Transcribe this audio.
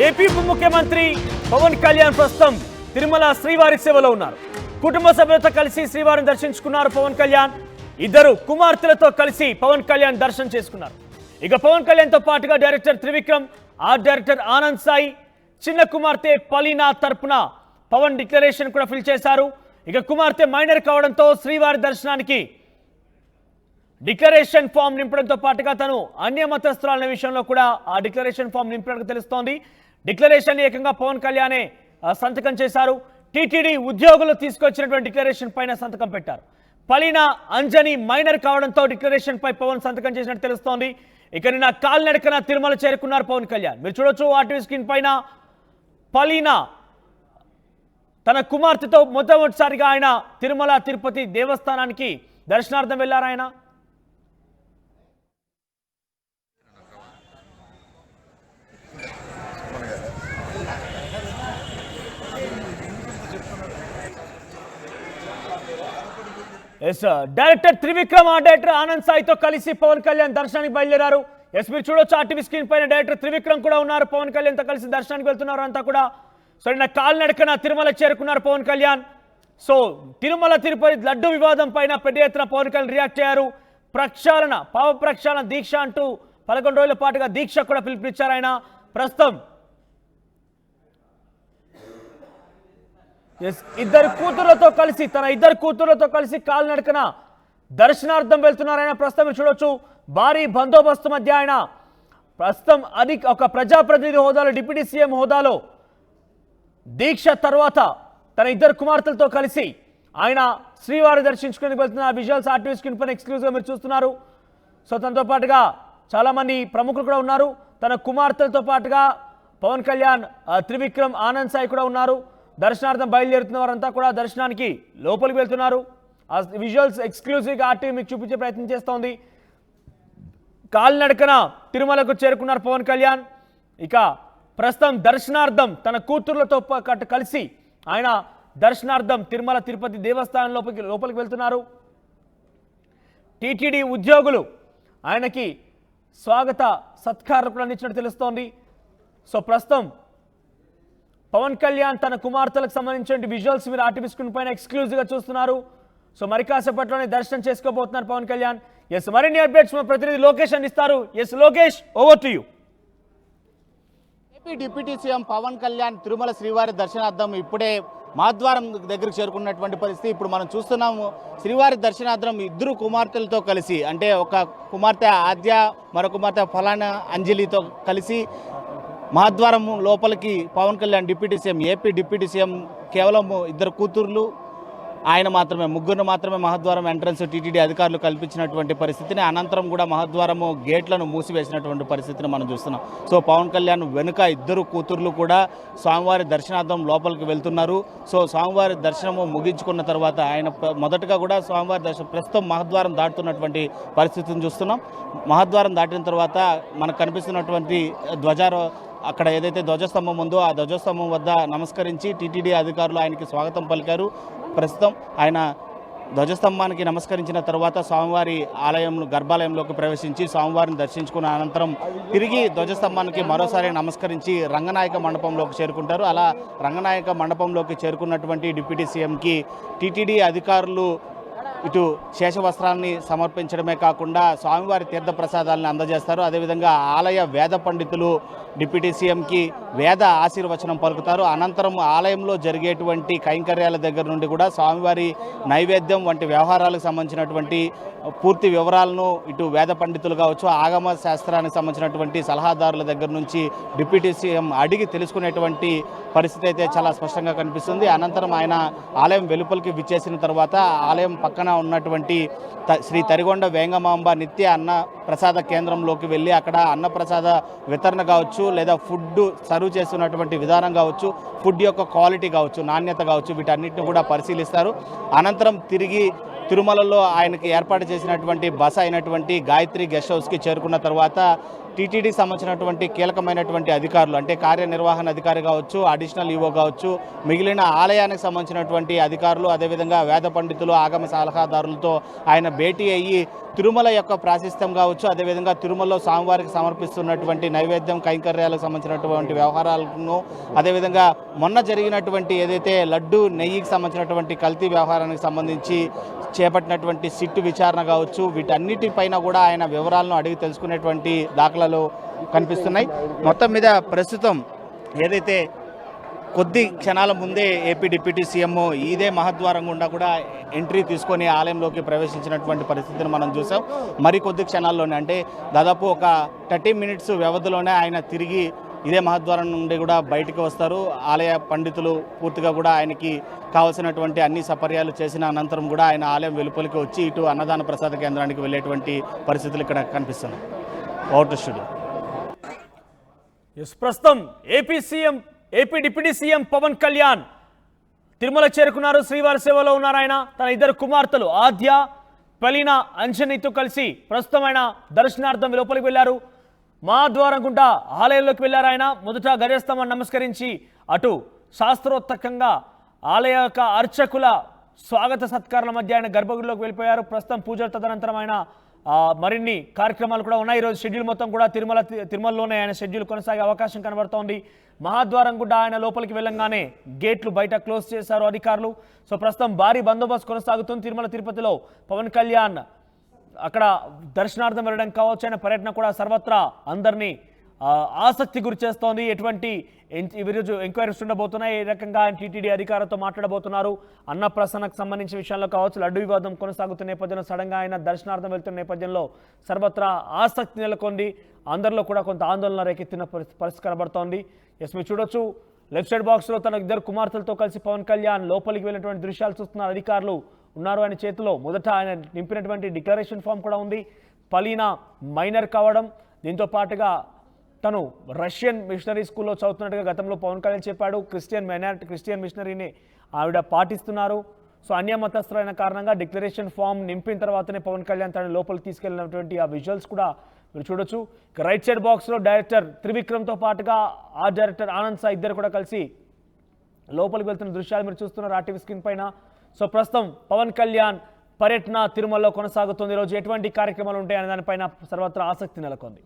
AP ఉప ముఖ్యమంత్రి పవన్ కళ్యాణ్ ప్రస్తుతం తిరుమల శ్రీవారి సేవలో ఉన్నారు. కుటుంబ సభ్యులతో కలిసి శ్రీవారిని దర్శించుకున్నారు పవన్ కళ్యాణ్. ఇద్దరు కుమార్తెలతో కలిసి పవన్ కళ్యాణ్ దర్శనం చేసుకున్నారు. ఇక పవన్ కళ్యాణ్ తో పాటుగా director Trivikram, art director Anand Sai, చిన్న కుమార్తె పలీనా తరపున పవన్ డిక్లరేషన్ కూడా ఫిల్ చేశారు. ఇక కుమార్తె మైనర్ కావడంతో శ్రీవారి దర్శనానికి డిక్లరేషన్ ఫామ్ నింపడంతో పాటుగా తను అన్య మతస్థురాలనే విషయంలో కూడా ఆ డిక్లరేషన్ ఫామ్ నింపడానికి తెలుస్తోంది. డిక్లరేషన్ ఏకంగా పవన్ కళ్యాణే సంతకం చేశారు. టీటీడీ ఉద్యోగులు తీసుకొచ్చినటువంటి డిక్లరేషన్ పైన సంతకం పెట్టారు. పలీనా అంజని మైనర్ కావడంతో డిక్లరేషన్ పై పవన్ సంతకం చేసినట్టు తెలుస్తోంది. ఇక నిన్న కాలినడకన తిరుమల చేరుకున్నారు పవన్ కళ్యాణ్. మీరు చూడొచ్చు ఆర్టీవీ స్క్రీన్ పైన పలీనా తన కుమార్తెతో మొట్టమొదటిసారిగా ఆయన తిరుమల తిరుపతి దేవస్థానానికి దర్శనార్థం వెళ్లారు. ఆయన డైరెక్టర్ త్రివిక్రమ్, ఆ డైరెక్టర్ ఆనంద్ సాయితో కలిసి పవన్ కళ్యాణ్ దర్శనానికి బయలుదేరారు. మీరు చూడొచ్చు ఆర్టీవీ స్క్రీన్ పైన డైరెక్టర్ త్రివిక్రమ్ కూడా ఉన్నారు. పవన్ కళ్యాణ్ తో కలిసి దర్శనానికి వెళ్తున్నారు అంతా కూడా. సో నిన్న కాలినడకన తిరుమల చేరుకున్నారు పవన్ కళ్యాణ్. సో తిరుమల తిరుపతి లడ్డు వివాదం పైన పెద్ద ఎత్తున పవన్ కళ్యాణ్ రియాక్ట్ అయ్యారు. ప్రక్షాళన, పావ ప్రక్షాళన దీక్ష అంటూ 11 రోజుల పాటుగా దీక్ష కూడా పిలుపునిచ్చారు ఆయన. ప్రస్తుతం ఇద్దరు కూతుర్లతో కలిసి కాలినడకన దర్శనార్థం వెళ్తున్నారు ఆయన. ప్రస్తుతం చూడొచ్చు భారీ బందోబస్తు మధ్య ఆయన ప్రస్తుతం ఒక ప్రజాప్రతినిధి హోదాలో, డిప్యూటీ సీఎం హోదాలో దీక్ష తర్వాత తన ఇద్దరు కుమార్తెలతో కలిసి ఆయన శ్రీవారి దర్శించుకుని వెళ్తున్న విజువల్స్ ఆర్టీవీ స్క్రీన్ పైన ఎక్స్క్లూజివ్గా మీరు చూస్తున్నారు. సో తనతో పాటుగా చాలామంది ప్రముఖులు కూడా ఉన్నారు. తన కుమార్తెలతో పాటుగా పవన్ కళ్యాణ్, త్రివిక్రమ్, ఆనంద్ సాయి కూడా ఉన్నారు. దర్శనార్థం బయలుదేరుతున్న వారంతా కూడా దర్శనానికి లోపలికి వెళ్తున్నారు. ఆ విజువల్స్ ఎక్స్క్లూజివ్గా ఆర్టీవీ మీకు చూపించే ప్రయత్నం చేస్తోంది. కాలినడకన తిరుమలకు చేరుకున్నారు పవన్ కళ్యాణ్. ఇక ప్రస్తుతం దర్శనార్థం తన కూతుర్లతో కలిసి ఆయన దర్శనార్థం తిరుమల తిరుపతి దేవస్థానం లోపలికి వెళ్తున్నారు. టీటీడీ ఉద్యోగులు ఆయనకి స్వాగత సత్కారాలు కూడా అందించినట్టు తెలుస్తోంది. సో ప్రస్తుతం పవన్ కళ్యాణ్ తన కుమార్తెలకు సంబంధించిన విజువల్స్ మీరు ఆర్టీవీ స్క్రీన్ పైన ఎక్స్క్లూజివ్గా చూస్తున్నారు. సో మరి కాసేపట్లోనే దర్శనం చేసుకోబోతున్నారు పవన్ కళ్యాణ్. మరిన్ని అప్డేట్స్ మా ప్రతినిధి లోకేష్ అందిస్తారు. Lokesh, over to you. AP deputy CM Pawan Kalyan Tirumala శ్రీవారి దర్శనార్థం ఇప్పుడే మహాద్వారం దగ్గరకు చేరుకున్నటువంటి పరిస్థితి ఇప్పుడు మనం చూస్తున్నాము. శ్రీవారి దర్శనార్థం ఇద్దరు కుమార్తెలతో కలిసి, అంటే ఒక కుమార్తె ఆద్య, మరో కుమార్తె ఫలానా అంజలితో కలిసి మహాద్వారం లోపలికి Pawan Kalyan AP deputy CM కేవలం ఇద్దరు కూతుర్లు, ఆయన మాత్రమే, ముగ్గురు మాత్రమే మహాద్వారం ఎంట్రన్స్ టీటీడీ అధికారులు కల్పించినటువంటి పరిస్థితిని, అనంతరం కూడా మహాద్వారము గేట్లను మూసివేసినటువంటి పరిస్థితిని మనం చూస్తున్నాం. సో పవన్ కళ్యాణ్ వెనుక ఇద్దరు కూతుర్లు కూడా స్వామివారి దర్శనార్థం లోపలికి వెళ్తున్నారు. సో స్వామివారి దర్శనము ముగించుకున్న తర్వాత ఆయన మొదటగా కూడా స్వామివారి దర్శనం ప్రస్తుతం మహాద్వారం దాటుతున్నటువంటి పరిస్థితిని చూస్తున్నాం. మహాద్వారం దాటిన తర్వాత మనకు కనిపిస్తున్నటువంటి అక్కడ ఏదైతే ధ్వజస్తంభం ఉందో ఆ ధ్వజస్తంభం వద్ద నమస్కరించి టీటీడీ అధికారులు ఆయనకి స్వాగతం పలికారు. ప్రస్తుతం ఆయన ధ్వజస్తంభానికి నమస్కరించిన తర్వాత స్వామివారి గర్భాలయంలోకి ప్రవేశించి స్వామివారిని దర్శించుకున్న అనంతరం తిరిగి ధ్వజస్తంభానికి మరోసారి నమస్కరించి రంగనాయక మండపంలోకి చేరుకుంటారు. అలా రంగనాయక మండపంలోకి చేరుకున్నటువంటి డిప్యూటీ సీఎంకి టీటీడీ అధికారులు ఇటు శేషవస్త్రాన్ని సమర్పించడమే కాకుండా స్వామివారి తీర్థ ప్రసాదాలను అందజేస్తారు. అదేవిధంగా ఆలయ వేద పండితులు డిప్యూటీ సీఎంకి వేద ఆశీర్వచనం పలుకుతారు. అనంతరం ఆలయంలో జరిగేటువంటి కైంకర్యాల దగ్గర నుండి కూడా స్వామివారి నైవేద్యం వంటి వ్యవహారాలకు సంబంధించినటువంటి పూర్తి వివరాలను ఇటు వేద పండితులు కావచ్చు, ఆగమ శాస్త్రానికి సంబంధించినటువంటి సలహాదారుల దగ్గర నుంచి డిప్యూటీ సీఎం అడిగి తెలుసుకునేటువంటి పరిస్థితి అయితే చాలా స్పష్టంగా కనిపిస్తుంది. అనంతరం ఆయన ఆలయం వెలుపలికి విచ్చేసిన తర్వాత ఆలయం పక్కన ఉన్నటువంటి శ్రీ తరిగొండ వేంగమాంబ నిత్య అన్న ప్రసాద కేంద్రంలోకి వెళ్ళి అక్కడ అన్నప్రసాద వితరణ కావచ్చు, లేదా ఫుడ్ సర్వ్ చేస్తున్నటువంటి విధానం కావచ్చు, ఫుడ్ యొక్క క్వాలిటీ కావచ్చు, నాణ్యత కావచ్చు, వీటన్నిటిని కూడా పరిశీలిస్తారు. అనంతరం తిరిగి తిరుమలలో ఆయనకి ఏర్పాటు చేసినటువంటి బస అయినటువంటి గాయత్రి గెస్ట్ హౌస్కి చేరుకున్న తర్వాత టీటీడీకి సంబంధించినటువంటి కీలకమైనటువంటి అధికారులు అంటే కార్యనిర్వహణ అధికారి కావచ్చు, అడిషనల్ ఈవో కావచ్చు, మిగిలిన ఆలయానికి సంబంధించినటువంటి అధికారులు, అదేవిధంగా వేద పండితులు, ఆగమ సలహాదారులతో ఆయన భేటీ అయ్యి తిరుమల యొక్క ప్రాశస్త్యం కావచ్చు, అదేవిధంగా తిరుమలలో స్వామివారికి సమర్పిస్తున్నటువంటి నైవేద్యం కైంకర్యాలకు సంబంధించినటువంటి వ్యవహారాలను, అదేవిధంగా మొన్న జరిగినటువంటి ఏదైతే లడ్డు నెయ్యికి సంబంధించినటువంటి కల్తీ వ్యవహారానికి సంబంధించి చేపట్టినటువంటి సిట్టు విచారణ కావచ్చు, వీటన్నిటిపైన కూడా ఆయన వివరాలను అడిగి తెలుసుకునేటువంటి దాఖలాలు కనిపిస్తున్నాయి. మొత్తం మీద ప్రస్తుతం ఏదైతే కొద్ది క్షణాల ముందే ఏపీ డిప్యూటీ సీఎం ఇదే మహద్వారం గుండా కూడా ఎంట్రీ తీసుకొని ఆలయంలోకి ప్రవేశించినటువంటి పరిస్థితిని మనం చూసాం. మరికొద్ది క్షణాల్లోనే అంటే దాదాపు ఒక 30 మినిట్స్ వ్యవధిలోనే ఆయన తిరిగి ఇదే మహద్వారం నుండి కూడా బయటికి వస్తారు. ఆలయ పండితులు పూర్తిగా కూడా ఆయనకి కావాల్సినటువంటి అన్ని సపర్యాలు చేసిన అనంతరం కూడా ఆయన ఆలయం వెలుపలికి వచ్చి ఇటు అన్నదాన ప్రసాద కేంద్రానికి వెళ్ళేటువంటి పరిస్థితులు ఇక్కడ కనిపిస్తున్నాయి. Out studio. ప్రస్తుతం AP deputy CM Pawan Kalyan Tirumala చేరుకున్నారు. శ్రీవారి సేవలో ఉన్నారు. ఆయన తన ఇద్దరు కుమార్తెలు ఆద్య, పలీనా, అంజనితో కలిసి ప్రస్తుతం ఆయన దర్శనార్థం లోపలికి వెళ్లారు. మహాద్వారం గుండా ఆలయంలోకి వెళ్లారు. ఆయన మొదట గజస్తంభాన్ని నమస్కరించి అటు శాస్త్రోత్తకంగా ఆలయ యొక్క అర్చకుల స్వాగత సత్కారాల మధ్య ఆయన గర్భగుడిలోకి వెళ్ళిపోయారు. ప్రస్తుతం పూజల తదనంతరం ఆయన మరిన్ని కార్యక్రమాలు కూడా ఉన్నాయి. ఈరోజు షెడ్యూల్ మొత్తం కూడా తిరుమలలోనే ఆయన షెడ్యూల్ కొనసాగే అవకాశం కనబడుతోంది. మహాద్వారం కూడా ఆయన లోపలికి వెళ్ళంగానే గేట్లు బయట క్లోజ్ చేశారు అధికారులు. సో ప్రస్తుతం భారీ బందోబస్తు కొనసాగుతుంది. తిరుమల తిరుపతిలో పవన్ కళ్యాణ్ అక్కడ దర్శనార్థం వెళ్ళడం కావచ్చు, ఆయన పర్యటన కూడా సర్వత్రా అందరినీ ఆసక్తి గురి చేస్తోంది. ఎటువంటి ఈరోజు ఎంక్వైరీస్ ఉండబోతున్నాయి, ఏ రకంగా ఆయన టీటీడీ అధికారులతో మాట్లాడబోతున్నారు, అన్నప్రసన్నకు సంబంధించిన విషయాల్లో కావచ్చు, లడ్డు వివాదం కొనసాగుతున్న నేపథ్యంలో సడన్గా ఆయన దర్శనార్థం వెళ్తున్న నేపథ్యంలో సర్వత్రా ఆసక్తి నెలకొంది. అందరిలో కూడా కొంత ఆందోళన రేకెత్తిన పరిస్థితి కనబడుతోంది. ఎస్, మీరు చూడొచ్చు లెఫ్ట్ సైడ్ బాక్స్లో తన ఇద్దరు కుమార్తెలతో కలిసి పవన్ కళ్యాణ్ లోపలికి వెళ్ళినటువంటి దృశ్యాలు చూస్తున్నారు. అధికారులు ఉన్నారు ఆయన చేతిలో. మొదట ఆయన నింపినటువంటి డిక్లరేషన్ ఫామ్ కూడా ఉంది. పలీనా మైనర్ కావడం, దీంతో పాటుగా తను రష్యన్ మిషనరీ స్కూల్లో చదువుతున్నట్టుగా గతంలో పవన్ కళ్యాణ్ చెప్పాడు. క్రిస్టియన్ మిషనరీని ఆవిడ పాటిస్తున్నారు. సో అన్యమతస్థులైన కారణంగా డిక్లరేషన్ ఫామ్ నింపిన తర్వాతనే పవన్ కళ్యాణ్ తనని లోపలికి తీసుకెళ్ళినటువంటి ఆ విజువల్స్ కూడా మీరు చూడొచ్చు. రైట్ సైడ్ బాక్స్లో డైరెక్టర్ త్రివిక్రమ్తో పాటుగా ఆర్ట్ డైరెక్టర్ ఆనంద్ సా ఇద్దరు కూడా కలిసి లోపలికి వెళ్తున్న దృశ్యాలు మీరు చూస్తున్నారు ఆర్టీవీ స్క్రీన్ పైన. సో ప్రస్తుతం పవన్ కళ్యాణ్ పర్యటన తిరుమలలో కొనసాగుతుంది. ఈరోజు ఎటువంటి కార్యక్రమాలు ఉంటాయనే దానిపైన సర్వత్రా ఆసక్తి నెలకొంది.